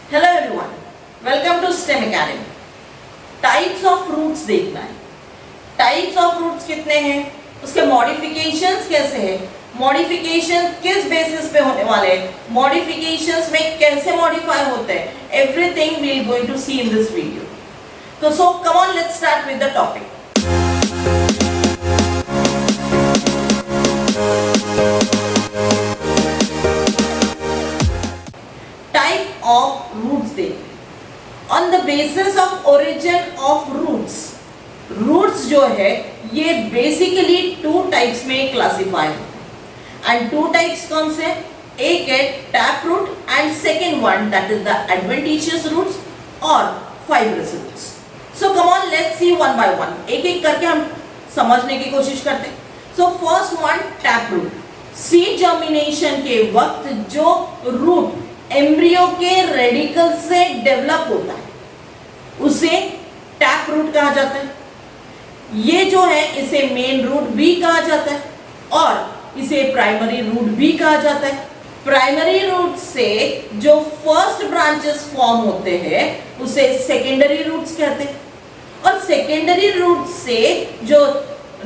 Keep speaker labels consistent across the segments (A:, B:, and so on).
A: Hello everyone, welcome to STEM academy. Types of roots देखना है। Types of roots कितने हैं, उसके मॉडिफिकेशंस कैसे हैं, मॉडिफिकेशन किस बेसिस पे होने वाले हैं, मॉडिफिकेशंस में कैसे मॉडिफाई होते हैं, everything we are going to see in this video. तो so come on, let's start with the topic. Type of roots देखते हैं। On the basis of origin of roots, roots जो है ये बेसिकली टू टाइप्स में classify होते हैं। And two types कौन से, एक है tap root and second one that is the adventitious roots और fibrous roots. So come on, let's see one by one, एक एक करके हम समझने की कोशिश करते हैं। So first one, tap root. Seed germination के वक्त जो रूट एम्ब्रियो के रेडिकल से डेवलप होता है उसे टैप रूट कहा जाता है। ये जो है इसे मेन रूट भी कहा जाता है और इसे प्राइमरी रूट भी कहा जाता है। प्राइमरी रूट से जो फर्स्ट ब्रांचेस फॉर्म होते हैं उसे सेकेंडरी रूट्स कहते हैं और सेकेंडरी रूट से जो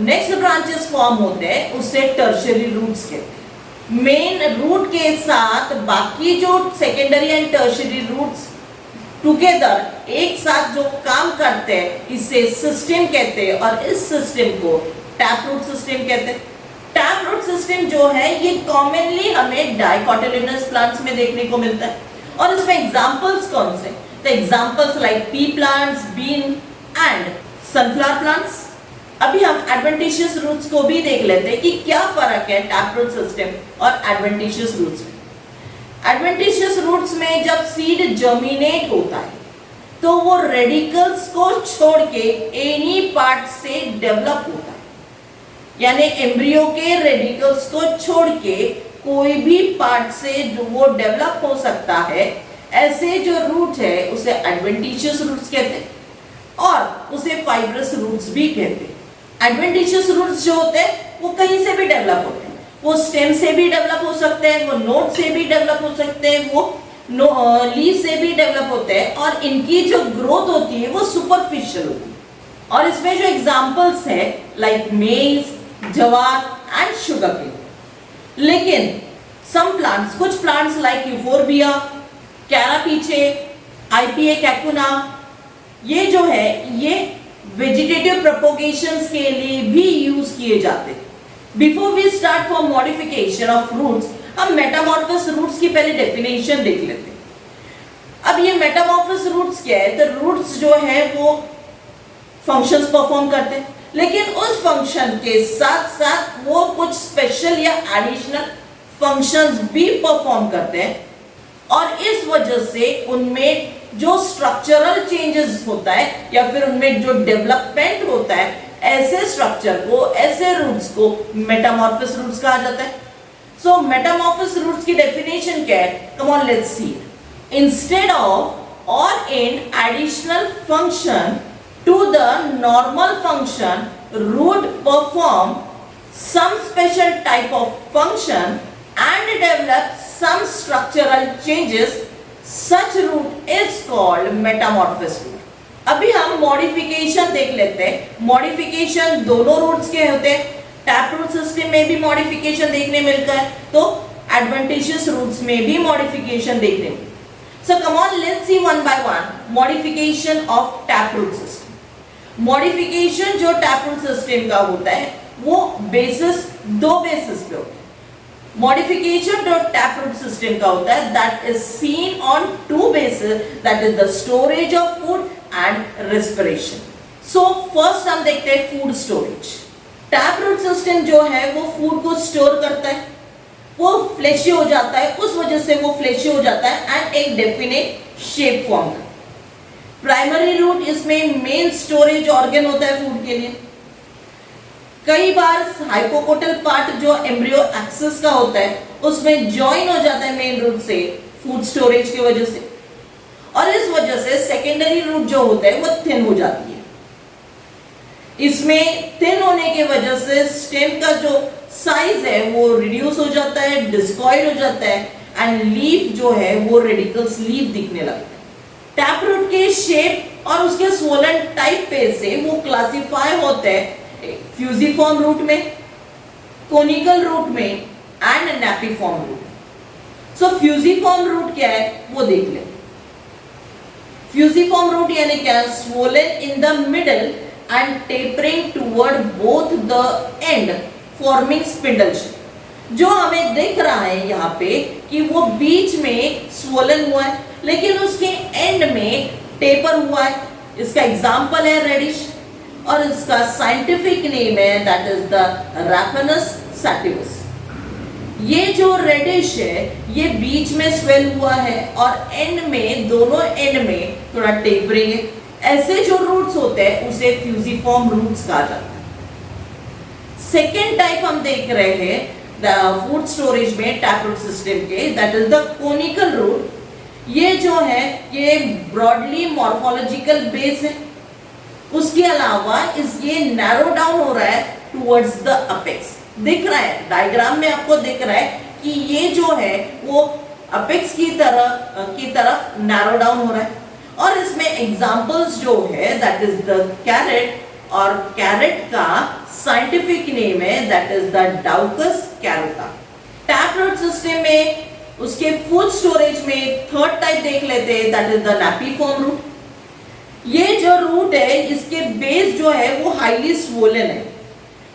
A: नेक्स्ट ब्रांचेस फॉर्म होते हैं उसे टर्शियरी रूट्स कहते हैं। मेन रूट के साथ बाकी जो secondary and tertiary roots together एक साथ जो काम करते हैं इसे सिस्टम कहते हैं और इस सिस्टम को टैप रूट सिस्टम कहते हैं। टैप रूट सिस्टम जो है ये कॉमनली हमें डाइकोटिलिडनस प्लांट्स में देखने को मिलता है और इसमें एग्जांपल्स कौन से, the examples like pea plants, bean and sunflower plants. अभी हम एडवेंटिशियस रूट्स को भी देख लेते हैं कि क्या फर्क है टैप रूट सिस्टम और एडवेंटिशियस रूट्स में। एडवेंटिशियस रूट्स में जब सीड जर्मिनेट होता है तो वो रेडिकल्स को छोड़ के एनी पार्ट से डेवलप होता है, यानी एम्ब्रियो के रेडिकल्स को छोड़ के कोई भी पार्ट से जो वो डेवलप हो सकता है, ऐसे जो रूट है उसे एडवेंटिशियस रूट्स कहते हैं और उसे फाइब्रस रूट्स भी कहते हैं। एडवेंटिशियस रूट्स जो होते हैं वो कहीं से भी डेवलप होते हैं, वो स्टेम से भी डेवलप हो सकते हैं, वो नोड से भी डेवलप हो सकते हैं, वो लीफ से भी डेवलप होते हैं और इनकी जो ग्रोथ होती है वो सुपरफिशियल होती है। और इसमें जो एग्जांपल्स है लाइक मेज, जवार एंड शुगर केन। लेकिन सम प्लांट्स, कुछ plants like euphorbia, carapichea, ipecacuanha, ये जो है ये वेजिटेटिव प्रोपोगेशंस के लिए भी यूज किए जाते हैं। Before we start for modification of roots, हम मेटामॉर्फस रूट्स की पहले डेफिनेशन देख लेते हैं। अब ये मेटामॉर्फस रूट्स क्या है, तो रूट्स जो है वो फंक्शंस परफॉर्म करते हैं, लेकिन उस फंक्शन के साथ साथ वो कुछ स्पेशल या एडिशनल फंक्शंस भी परफॉर्म करते हैं और इस वजह से उनमें जो स्ट्रक्चरल चेंजेस होता है या फिर उनमें जो डेवलपमेंट होता है, ऐसे स्ट्रक्चर को, ऐसे रूट्स को मेटामॉर्फस रूट्स कहा जाता है। सो मेटामॉर्फस रूट्स की डेफिनेशन क्या है, come on let's see. Instead of और in additional function to the normal function, root perform some special type of function and develop some structural changes, such root is called metamorphous root। अभी हम modification देख लेते हैं। Modification दोनों roots के होते हैं, टैप रूट सिस्टम में भी मॉडिफिकेशन देखने मिलता है तो एडवेंटिशियस रूट्स में भी मॉडिफिकेशन देखने मिलता है। So come on, let's see one by one modification of tap root system. Modification जो टैप रूट सिस्टम का होता है वो बेसिस, दो बेसिस पे होता है। मॉडिफिकेशन जो टैप रूट सिस्टम का होता है that is seen on two basis, that is the storage of food and respiration. So first हम देखते हैं food storage. Tap root system जो है वो फूड को स्टोर करता है, वो फ्लेशी हो जाता है, उस वजह से वो फ्लेशी हो जाता है एंड एक डेफिनेट शेप फॉर्म करता है। प्राइमरी रूट इसमें मेन स्टोरेज ऑर्गन होता है फूड के लिए। कई बार हाइपोकोटल पार्ट जो एम्ब्रियो एक्सिस का होता है उसमें ज्वाइन हो जाता है मेन रूट से फूड स्टोरेज की वजह से और इस वजह से सेकेंडरी रूट जो होता है वो थिन हो जाती है। इसमें थिन होने की वजह से स्टेम का जो साइज है वो रिड्यूस हो जाता है, डिस्कॉइड हो जाता है एंड लीफ जो है वो रेडिकल्स लीफ दिखने लगते हैं। टैप रूट के शेप और उसके स्वोलन टाइप पे से वो क्लासिफाई होते हैं फ्यूजिफॉर्म रूट में, कोनिकल रूट में and napiform root. So fusiform root क्या है वो देख ले। फ्यूजिफॉर्म रूट यानी क्या, swollen in the middle and tapering toward both the end forming spindle shape. जो हमें दिख रहा है यहाँ पे कि वो बीच में स्वोलन हुआ है लेकिन उसके एंड में टेपर हुआ है। इसका एग्जाम्पल है रेडिश और इसका साइंटिफिक नेम है दैट इज द रैपनस सैटिवस। ये जो रेडिश है ये बीच में स्वेल हुआ है और एंड में, दोनों एंड में थोड़ा टेपरिंग है। ऐसे जो रूट्स होते हैं उसे फ्यूजिफॉर्म रूट्स कहा जाता है। सेकेंड टाइप हम देख रहे हैं फूड स्टोरेज में टैप रूट सिस्टम के, that is the conical root. ये जो है ये ब्रॉडली मॉर्फोलॉजिकल बेस है। उसके अलावा ये नैरो डाउन हो रहा है टुवर्ड्स द अपेक्स। दिख रहा है डायग्राम में, आपको दिख रहा है कि ये जो है वो अपेक्स की तरफ नैरो डाउन हो रहा है। और इसमें एग्जांपल्स जो है दैट इज द कैरेट, और कैरेट का साइंटिफिक नेम है that is the Daucus carota. Tap root system में उसके फूड स्टोरेज में थर्ड टाइप देख लेते हैं that is the napiform root. ये जो रूट है इसके बेस जो है वो हाईली स्वोलन है।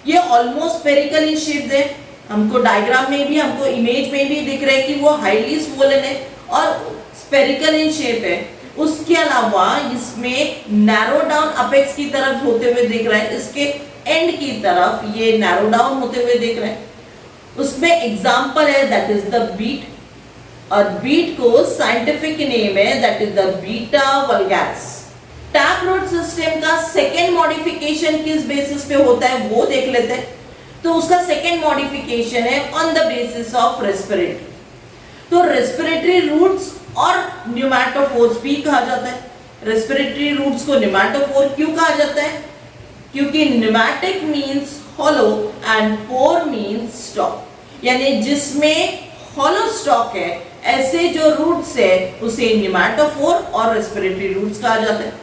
A: ये ऑलमोस्ट स्फेरिकल इन शेप है। हमको डायग्राम में भी, हमको इमेज में भी दिख रहा है कि वो हाईली स्वोलन है और स्फेरिकल इन शेप है। उसके अलावा इसमें नैरो डाउन अपेक्स की तरफ होते हुए दिख रहा है, इसके एंड की तरफ ये नैरो डाउन होते हुए दिख रहा है। उसमें एग्जांपल है दैट इज द बीट, और बीट को साइंटिफिक नेम है that is the Beta vulgaris. Tap root system का सेकेंड मॉडिफिकेशन किस बेसिस पे होता है वो देख लेते हैं। तो उसका सेकेंड मॉडिफिकेशन है on the basis of respiratory. तो रेस्पिरेटरी रूट्स और न्यूमैटोफोर्स भी कहा जाता है। रेस्पिरेटरी रूट्स को न्यूमैटोफोर क्यों कहा जाता है? क्योंकि pneumatic means hollow and pore means stock, यानी जिसमें हॉलो स्टॉक है ऐसे जो रूट्स है उसे न्यूमैटोफोर और रेस्पिरेटरी रूट्स कहा जाता है।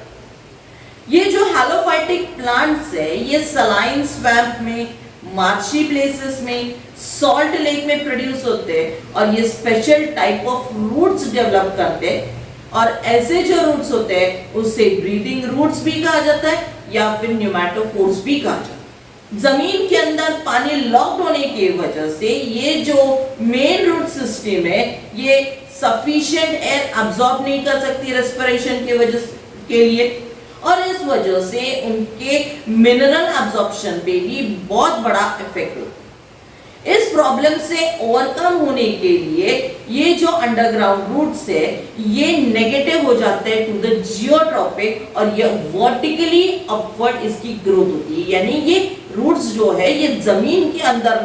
A: ये जो हैलोफाइटिक प्लांट्स है ये सलाइन स्वैम्प में, मार्शी प्लेसेस में, सॉल्ट लेक में प्रोड्यूस होते हैं और ये special type of roots develop करते हैं। और ऐसे जो रूट्स होते हैं उसे ब्रीदिंग रूट्स भी कहा जाता है या फिर न्यूमैटोफोर्स भी कहा जाता है। जमीन के अंदर पानी लॉक्ड होने की वजह से ये जो मेन रूट सिस्टम है ये सफिशिएंट एयर अब्सॉर्ब नहीं कर सकती रेस्पिरेशन की वजह के लिए, और इस वजह से उनके मिनरल अब्सॉर्प्शन पे भी बहुत बड़ा इफेक्ट होता है। इस प्रॉब्लम से ओवरकम होने के लिए ये जो अंडरग्राउंड रूट्स है ये नेगेटिव हो जाते हैं टू द जियोट्रॉपिक और ये वर्टिकली अपवर्ड इसकी ग्रोथ होती है, यानी ये रूट्स जो है ये जमीन के अंदर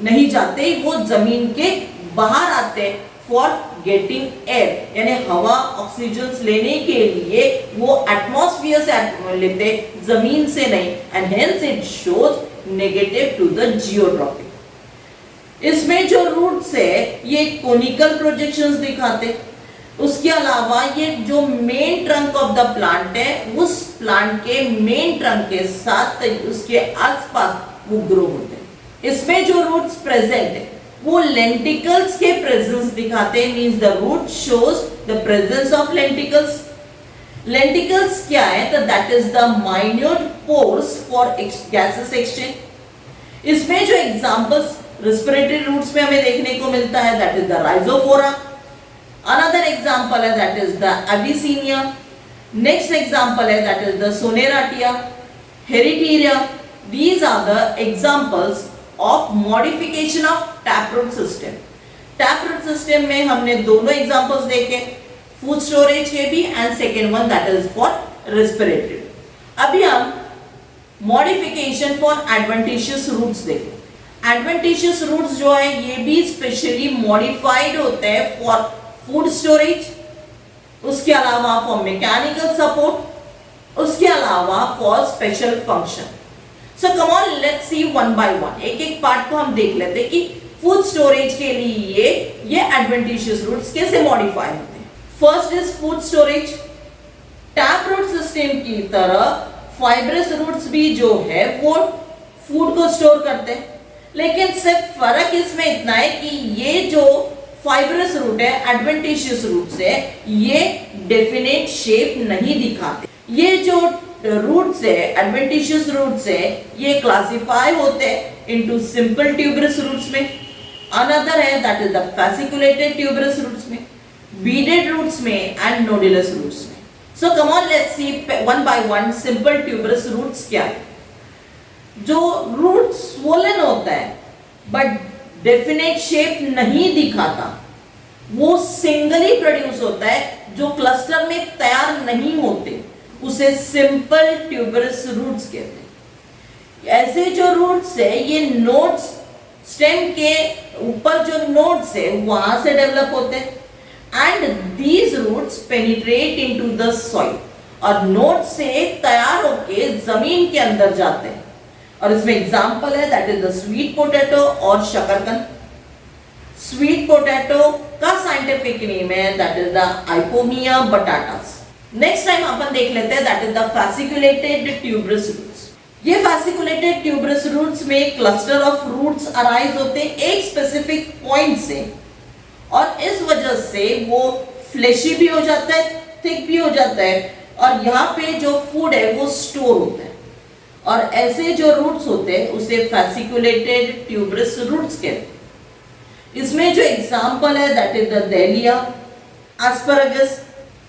A: नहीं जाते, वो जमीन के बाहर आते हैं फॉर गेटिंग एयर, यानी हवा ऑक्सीजन लेने के लिए वो एटमॉस्फेयर से लेते, जमीन से नहीं, and hence it shows negative to the geotropic. इसमें जो रूट्स है ये कोनिकल प्रोजेक्शंस दिखाते। उसके अलावा ये जो main trunk of the plant है उस प्लांट के मेन ट्रंक के साथ उसके आसपास वो ग्रो होते हैं। इसमें जो रूट्स प्रेजेंट है वो लेंटिकल्स के प्रेजेंस दिखाते, means the root shows the presence of lenticels. Lenticels क्या है? तो that is the minute pores for gases exchange. इसमें जो एग्जांपल्स रेस्पिरेटरी रूट्स में हमें देखने को मिलता है that is the Rhizophora, another example है that is the Avicennia, next example है that is the Sonneratia, Heritiera. These are the examples of modification of taproot system. Taproot system में हमने दोनों एग्जांपल्स देखे, फूड स्टोरेज के भी and second one that is for respiratory. अभी हम modification for adventitious roots देखें। एडवेंटिशियस रूट्स जो है ये भी स्पेशली मॉडिफाइड होते हैं फॉर फूड स्टोरेज, उसके अलावा फॉर मैकेनिकल सपोर्ट, उसके अलावा for special function. So come on let's see one by one, एक एक पार्ट को हम देख लेते हैं कि फूड स्टोरेज के लिए ये एडवेंटिशियस रूट्स कैसे मॉडिफाई होते हैं। First is food storage. Tap root system की तरह फाइब्रस रूट्स भी जो है वो फूड को स्टोर करते हैं, लेकिन सिर्फ फर्क इसमें इतना है कि ये जो फाइब्रस रूट है, एडवेंटिशियस रूट्स है, ये डेफिनेट शेप नहीं दिखाते। ये जो रूट्स है, एडवेंटिशियस रूट्स है, ये क्लासिफाई होते हैं इनटू सिंपल ट्यूबरस रूट्स में, अनदर है that is the fasciculated tuberous roots में, beaded रूट्स में एंड नोडुलस रूट्स में। So come on let's see one by one simple tuberous roots क्या है। जो रूट स्वोलन होता है बट डेफिनेट शेप नहीं दिखाता, वो सिंगली प्रोड्यूस होता है, जो क्लस्टर में तैयार नहीं होते, उसे सिंपल ट्यूबरस रूट्स कहते हैं। ऐसे जो रूट्स है ये नोड्स, स्टेम के ऊपर जो नोड्स है वहां से डेवलप होते हैं and these roots penetrate into the soil, और नोड से तैयार होके जमीन के अंदर जाते हैं। और इसमें एग्जांपल है that is the sweet potato और शकरकंद। स्वीट पोटैटो का साइंटिफिक नेम है that is the Ipomoea batatas. Next time अपन देख लेते हैं that is the fasciculated tuberous roots. ये fasciculated ट्यूबरस रूट्स में क्लस्टर ऑफ रूट्स अराइज होते हैं एक स्पेसिफिक पॉइंट से, और इस वजह से वो फ्लेशी भी हो जाता है, थिक भी हो जाता है, और यहाँ पे जो फूड है वो स्टोर होता है। और ऐसे जो रूट्स होते हैं उसे fasciculated ट्यूबरस रूट्स कहते हैं। इसमें जो एग्जांपल है that is the dahlia, asparagus.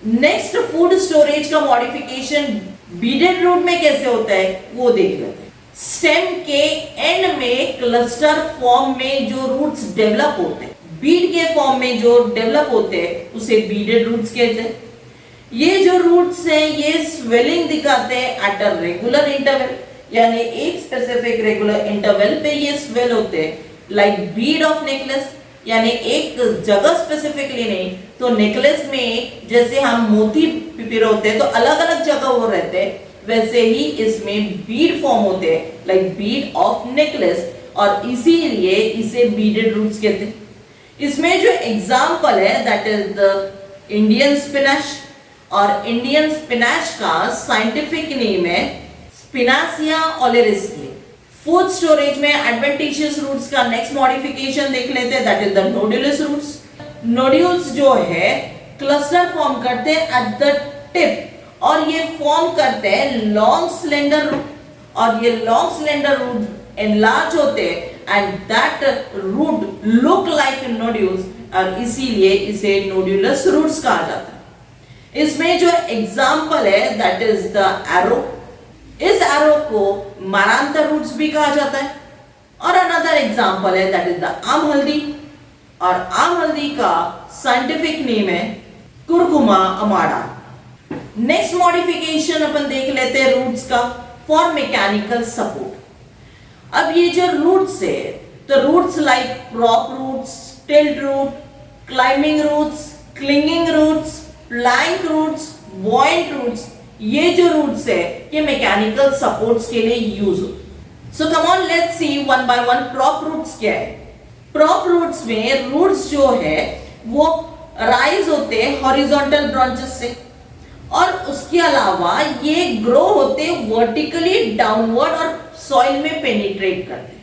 A: Next food storage का मॉडिफिकेशन बीडेड रूट में कैसे होता है वो देख लेते हैं। स्टेम के एंड में क्लस्टर फॉर्म में जो रूट्स डेवलप होते हैं, बीड के फॉर्म में जो डेवलप होते हैं उसे बीडेड रूट्स कहते हैं। ये जो रूट्स हैं ये स्वेलिंग दिखाते हैं एट अ रेगुलर इंटरवल, यानी एक स्पेसिफिक रेगुलर इंटरवल पे ये स्वेल होते हैं, लाइक बीड ऑफ नेकलेस, यानी एक जगह स्पेसिफिकली नहीं, तो नेकलेस में जैसे हम मोती पिरोते हैं तो अलग अलग जगह वो रहते हैं, वैसे ही इसमें बीड फॉर्म होते हैं, लाइक बीड ऑफ नेकलेस, और इसीलिए इसे बीडेड रूट्स कहते हैं। इसमें जो एग्जांपल है that is the Indian spinach, और इंडियन स्पिनच का साइंटिफिक नेम है स्पिनासिया ओलेरिसिया। फूड स्टोरेज में एडवेंटिशियस रूट्स का नेक्स्ट मॉडिफिकेशन देख लेते हैं that is the nodulose roots. Nodules जो है क्लस्टर फॉर्म करते हैं एट द टिप, और ये फॉर्म करते हैं लॉन्ग स्लेंडर रूट, और ये लॉन्ग स्लेंडर रूट एनलार्ज होते हैं and that root look like nodules, और इसीलिए इसे नोडुलस रूट्स कहा जाता है। इसमें जो एग्जांपल है दैट इज द एरो। इस एरो को मारांतर रूट्स भी कहा जाता है, और अनदर एग्जांपल है दैट इज द आम हल्दी, और आम हल्दी का साइंटिफिक नेम है कुरकुमा अमाडा। नेक्स्ट मॉडिफिकेशन अपन देख लेते हैं रूट्स का फॉर मैकेनिकल सपोर्ट। अब ये जो रूट्स है तो roots like prop roots, stilt root, climbing roots, clinging roots, plank roots, buoyant roots, ये जो रूट्स है ये मैकेनिकल सपोर्ट्स के लिए यूज होते। So come on let's see one by one prop roots क्या है। प्रॉप रूट्स में रूट्स जो है वो राइज होते हैं हॉरिजॉन्टल ब्रांचेस से, और उसके अलावा ये ग्रो होते वर्टिकली डाउनवर्ड और सॉइल में पेनिट्रेट करते हैं,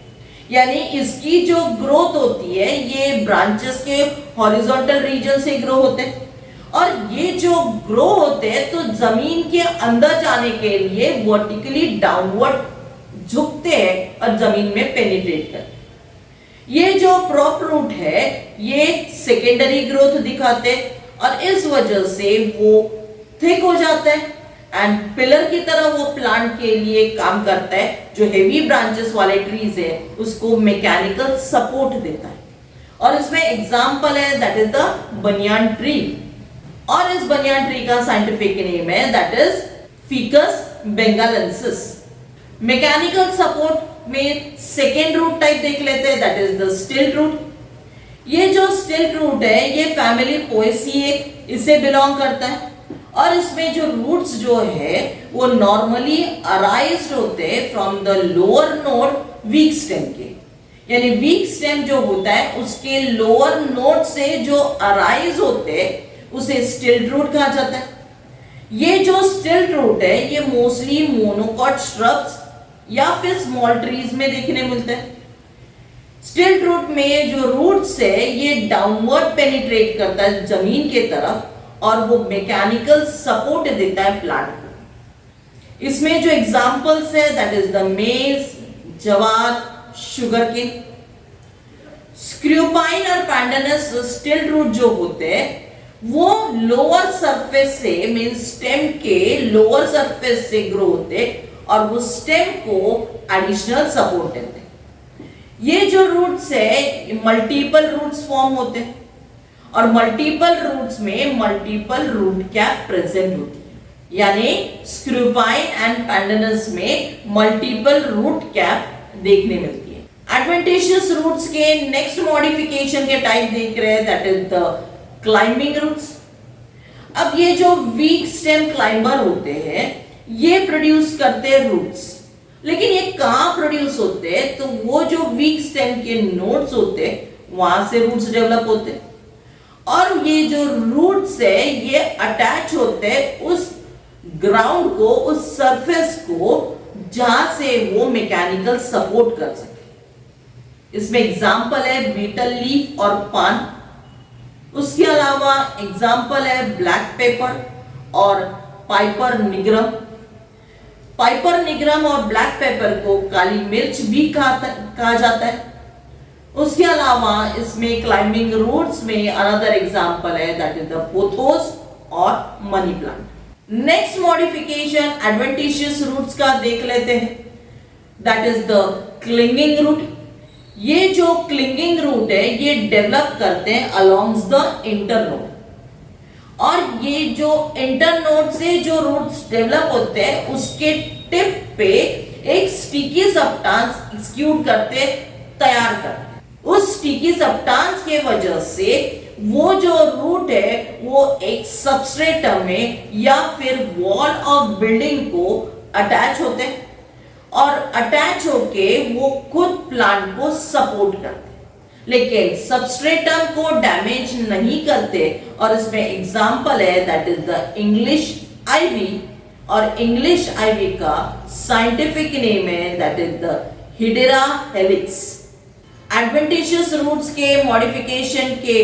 A: यानी इसकी जो ग्रोथ होती है ये ब्रांचेस के हॉरिजॉन्टल रीजन से ग्रो होते हैं, और ये जो ग्रो होते हैं तो जमीन के अंदर जाने के लिए वर्टिकली डाउनवर्ड झुकते हैं और जमीन में पेनिट्रेट करते हैं। ये जो प्रॉप रूट है ये सेकेंडरी ग्रोथ दिखाते हैं, और इस वजह से वो थिक हो जाता है एंड पिलर की तरह वो प्लांट के लिए काम करता है, जो हेवी ब्रांचेस वाले ट्रीज है उसको मैकेनिकल सपोर्ट देता है। और इसमें एग्जांपल है that is the banyan tree, और इस बनियान ट्री का साइंटिफिक नेम है that is ficus benghalensis. Mechanical support में सेकेंड रूट टाइप देख लेते हैं that is the stilt root. ये जो स्टिल्ट रूट है ये फैमिली पोएसिए इसे बिलोंग करता है, और इसमें जो रूट्स जो है वो नॉर्मली अराइज्ड होते हैं from the lower node week stem के, यानी वीक स्टेम जो होता है उसके लोअर नोड से जो अराइज होते हैं उसे स्टिल्ट रूट कहा जाता है। ये जो स्टिल्ट रूट है ये मोस्टली मोनोकॉट श्रब्स या फिर स्मॉल ट्रीज में देखने मिलते हैं। स्टिल्ट रूट में जो रूट्स है ये डाउनवर्ड पेनिट्रेट करता है जमीन के तरफ और वो मैकेनिकल सपोर्ट देता है प्लांट को। इसमें जो एग्जांपल्स है दैट इज द मेज, जवार, शुगर केन। स्क्रूपाइन और पैंडानस स्टिल्ट रूट जो होते हैं वो लोअर सरफेस से मीन स्टेम के लोअर सरफेस से ग्रो होते और वो स्टेम को एडिशनल सपोर्ट देते हैं। ये जो रूट्स है मल्टीपल रूट्स फॉर्म होते हैं और मल्टीपल रूट्स में मल्टीपल रूट कैप प्रेजेंट होती है, यानी स्क्रूपाइन एंड पैंडानस में मल्टीपल रूट कैप देखने मिलती है। एडवेंटिशियस रूट्स के नेक्स्ट मॉडिफिकेशन के टाइप देख रहे हैं that is the climbing roots. अब ये जो वीक स्टेम क्लाइंबर होते हैं ये प्रोड्यूस करते हैं रूट्स, लेकिन ये कहां प्रोड्यूस होते हैं तो वो जो वीक स्टेम के नोड्स होते हैं वहां से रूट्स डेवलप होते हैं और ये जो रूट्स है ये अटैच होते हैं उस ग्राउंड को, उस सरफेस को जहां से वो मैकेनिकल सपोर्ट कर सके। इसमें एग्जांपल है बीटल लीफ और पान। उसके अलावा एग्जांपल है ब्लैक पेपर और पाइपर निग्रम। पाइपर निग्रम और ब्लैक पेपर को काली मिर्च भी कहा जाता है। उसके अलावा इसमें क्लाइंबिंग रूट्स में अनदर एग्जांपल है दैट इज द पोथोस और money plant. Next modification adventitious roots का देख लेते हैं that is the clinging root. ये जो क्लिंगिंग रूट है ये डेवलप करते हैं अलोंग्स द इंटरनोड और ये जो इंटरनोड से जो रूट्स डेवलप होते हैं उसके टिप पे एक स्टिकी सब्सटेंस एक्सक्यूट करते तैयार करते हैं। उस स्टिकी सब्सटेंस के वजह से वो जो रूट है वो एक सबस्ट्रेटम में या फिर वॉल ऑफ बिल्डिंग को अटैच होते हैं और अटैच होके वो खुद प्लांट को सपोर्ट करते हैं, लेकिन सबस्ट्रेटम को डैमेज नहीं करते। और इसमें एग्जांपल है that is the English ivy और इंग्लिश आईवी का साइंटिफिक नेम है that is the Hedera helix. Adventitious roots के मॉडिफिकेशन के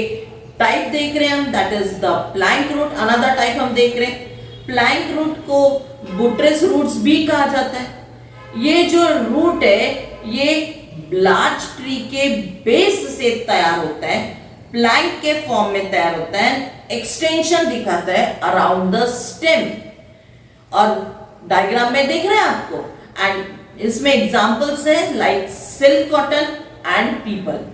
A: टाइप देख रहे हैं हम that is the plank root. Another type हम देख रहे हैं प्लैंक रूट को बुट्रेस रूट्स भी कहा जाता है। ये जो रूट है ये लार्ज ट्री के बेस से तैयार होता है, प्लैंक के फॉर्म में तैयार होता है, एक्सटेंशन दिखाता है अराउंड द स्टेम और डायग्राम में देख रहे हैं आपको। एंड इसमें एग्जांपल्स है like silk cotton and peepal.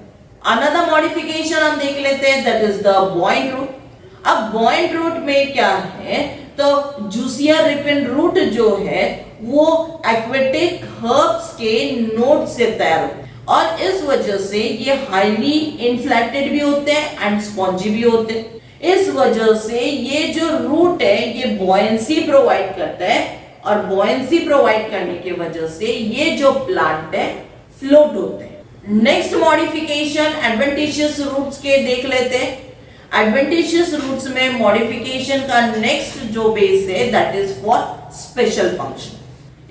A: Another modification हम देख लेते हैं that is the buoyant root. अब बॉइंट रूट में क्या है तो जूसियर रिपिन रूट जो है वो एक्वेटिक हर्ब्स के नोड से तैयार होते हैं और इस वजह से ये हाईली इन्फ्लेटेड भी होते हैं एंड स्पॉन्जी भी होते हैं। इस वजह से ये जो रूट है ये बॉयंसी प्रोवाइड करता है और बॉयंसी प्रोवाइड करने की वजह से ये जो प्लांट है फ्लोट होते हैं। नेक्स्ट मॉडिफिकेशन एडवेंटिशियस रूट्स के देख लेते हैं। एडवेंटिशियस रूट्स में मॉडिफिकेशन का नेक्स्ट जो बेस है that is for special function.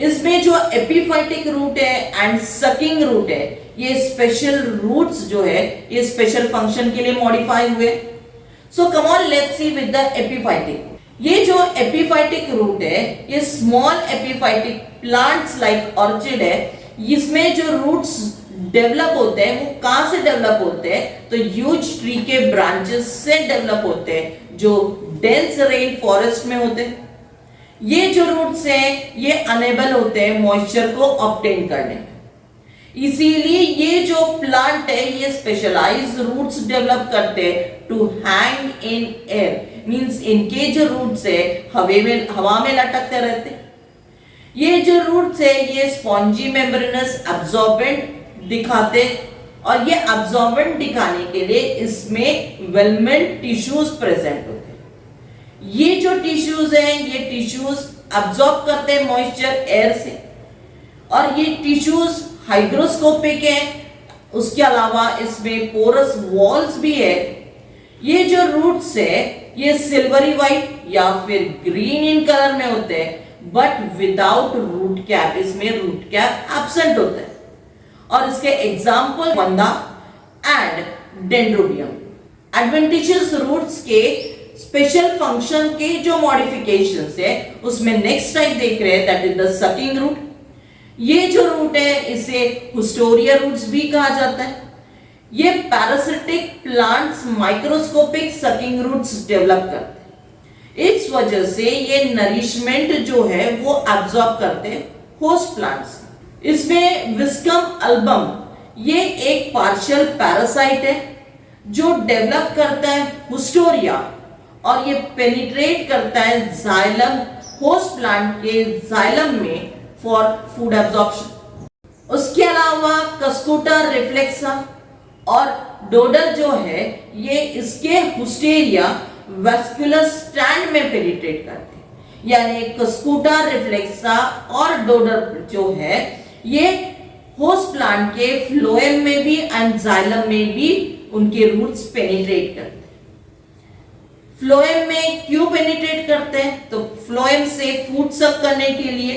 A: इसमें जो एपिफाइटिक रूट है एंड सकिंग रूट है ये स्पेशल रूट्स जो है ये स्पेशल फंक्शन के लिए मॉडिफाई हुए। So come on let's see with the epiphytic. ये जो एपिफाइटिक रूट है ये small epiphytic plants like orchid है। इसमें जो रूट्स डेवलप होते हैं वो कहां से डेवलप होते हैं तो ह्यूज ट्री के ब्रांचेस से डेवलप होते हैं जो डेंस रेन फॉरेस्ट में होते हैं। ये जो रूट्स हैं ये अनेबल होते हैं मॉइस्चर को ऑब्टेन करने में, इसीलिए ये जो प्लांट है ये स्पेशलाइज्ड रूट्स डेवलप करते हैं to hang in air. Means इनके जो रूट्स है हवा में लटकते रहते हैं। ये जो रूट्स है ये स्पॉन्जी मेम्ब्रेनस एब्जॉर्बेंट दिखाते और ये एब्जॉर्बेंट दिखाने के लिए इसमें वेलमेंट टिश्यूज प्रेजेंट होते हैं। ये जो टिश्यूज हैं ये टिश्यूज एब्जॉर्ब करते हैं मॉइस्चर एयर से और ये टिश्यूज हाइग्रोस्कोपिक है उसके अलावा इसमें पोरस वॉल्स भी है। ये जो रूट्स है ये सिल्वरी व्हाइट या फिर ग्रीन इन कलर में होते हैं, बट विदाउट रूट कैप, इसमें रूट कैप एब्सेंट होता है। और इसके एग्जाम्पल वंदा एंड डेंड्रोबियम। एडवेंटिशियस रूट्स के स्पेशल फंक्शन के जो मॉडिफिकेशंस है उसमें नेक्स्ट टाइप देख रहे हैं, that is the sucking root. ये जो रूट है इसे हिस्टोरिया रूट्स भी कहा जाता है। ये parasitic plants microscopic sucking roots develop करते हैं। इस वजह से ये नरिशमेंट जो है वो एब्जॉर्ब करते हैं होस्ट प्लांट्स। इसमें विस्कम अल्बम ये एक पार्शियल पैरासाइट है जो डेवलप करता है हिस्टोरिया और ये पेनिट्रेट करता है जाइलम, होस्ट प्लांट के जाइलम में फॉर फूड एब्जॉर्प्शन। उसके अलावा कस्कुटा रिफ्लेक्सा और डोडर जो है ये इसके हिस्टेरिया वैस्कुलर स्टैंड में पेनिट्रेट करते हैं। यानी कस्कुटा रिफ्लेक्सा और डोडर जो है ये होस्ट प्लांट के फ्लोएम में भी एंड जाइलम में भी उनके रूट्स पेनिट्रेट करते हैं। फ्लोएम में क्यों पेनिट्रेट करते हैं? तो फ्लोएम से फूड सक करने के लिए,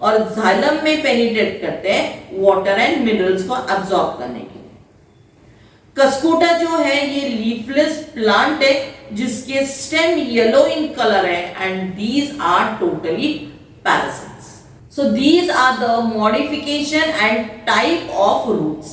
A: और जाइलम में पेनिट्रेट करते हैं वाटर एंड मिनरल्स को अब्सॉर्ब करने के लिए। कस्कुटा जो है ये लीफलेस प्लांट है जिसके स्टेम येलो इन कलर है and these are totally parasites. So these are the modification and type of roots.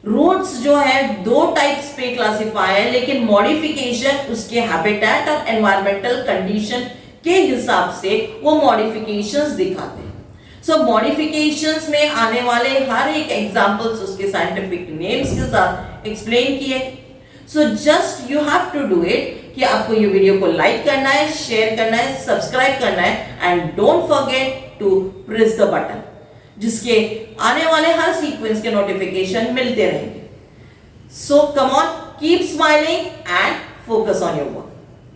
A: Roots जो है दो टाइप्स पे क्लासिफाई है, लेकिन मॉडिफिकेशन उसके हैबिटेट और एनवायरमेंटल कंडीशन के हिसाब से वो मॉडिफिकेशंस दिखाते हैं। सो मॉडिफिकेशंस में आने वाले हर एक एग्जांपल्स उसके साइंटिफिक नेम्स के साथ एक्सप्लेन किए। So just you have to do it कि आपको ये वीडियो को लाइक करना है, शेयर करना है, सब्सक्राइब करना है and don't forget to press the button, जिसके आने वाले हर सीक्वेंस के नोटिफिकेशन मिलते रहेंगे। So come on, keep smiling and focus on your work.